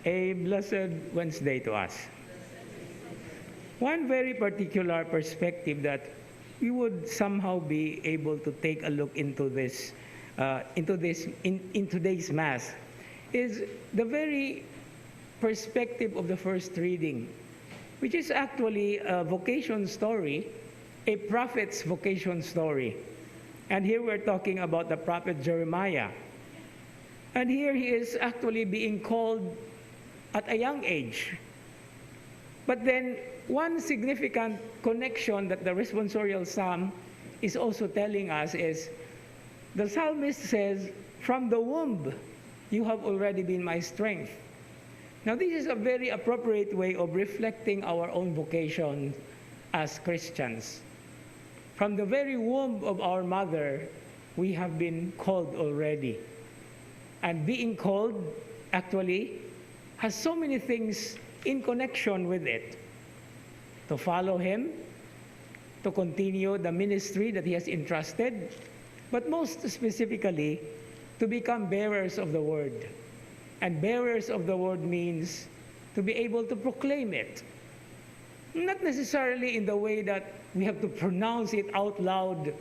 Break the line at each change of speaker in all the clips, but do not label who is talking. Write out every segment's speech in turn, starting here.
A blessed Wednesday to us. One very particular perspective that we would somehow be able to take a look into this, in today's Mass, is the very perspective of the first reading, which is actually a vocation story, a prophet's vocation story. And here we're talking about the prophet Jeremiah. And here he is actually being called at a young age. But then one significant connection that the responsorial psalm is also telling us is, the psalmist says, "From the womb you have already been my strength." Now this is a very appropriate way of reflecting our own vocation as Christians. From the very womb of our mother, we have been called already. And being called actually has so many things in connection with it. To follow Him, to continue the ministry that He has entrusted, but most specifically, to become bearers of the Word. And bearers of the Word means to be able to proclaim it. Not necessarily in the way that we have to pronounce it out loud,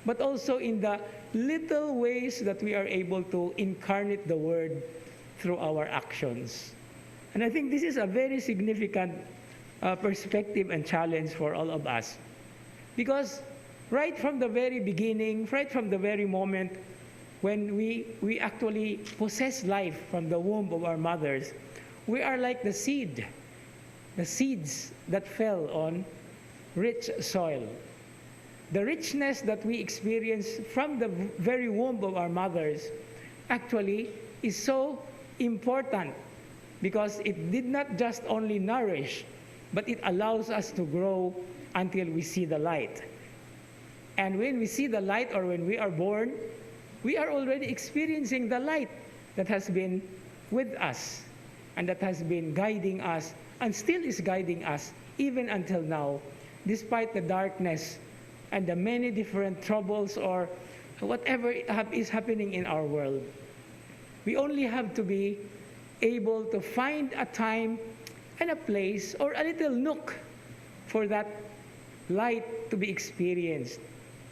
but also in the little ways that we are able to incarnate the Word through our actions. And I think this is a very significant perspective and challenge for all of us. Because right from the very beginning, right from the very moment when we actually possess life from the womb of our mothers, we are like the seeds that fell on rich soil. The richness that we experience from the very womb of our mothers actually is so important, because it did not just only nourish, but it allows us to grow until we see the light. And when we see the light, or when we are born, we are already experiencing the light that has been with us and that has been guiding us and still is guiding us even until now, despite the darkness and the many different troubles or whatever is happening in our world. We only have to be able to find a time and a place or a little nook for that light to be experienced,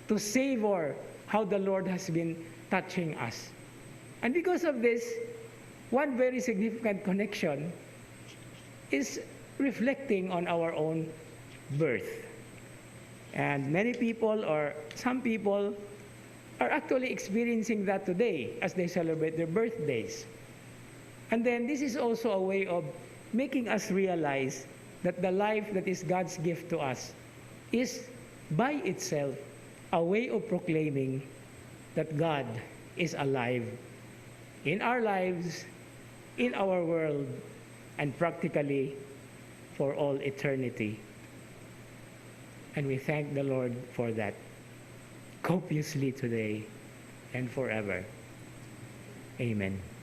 to savor how the Lord has been touching us. And because of this, one very significant connection is reflecting on our own birth. And many people, or some people, are actually experiencing that today as they celebrate their birthdays. And then this is also a way of making us realize that the life that is God's gift to us is by itself a way of proclaiming that God is alive in our lives, in our world, and practically for all eternity. And we thank the Lord for that copiously today and forever. Amen.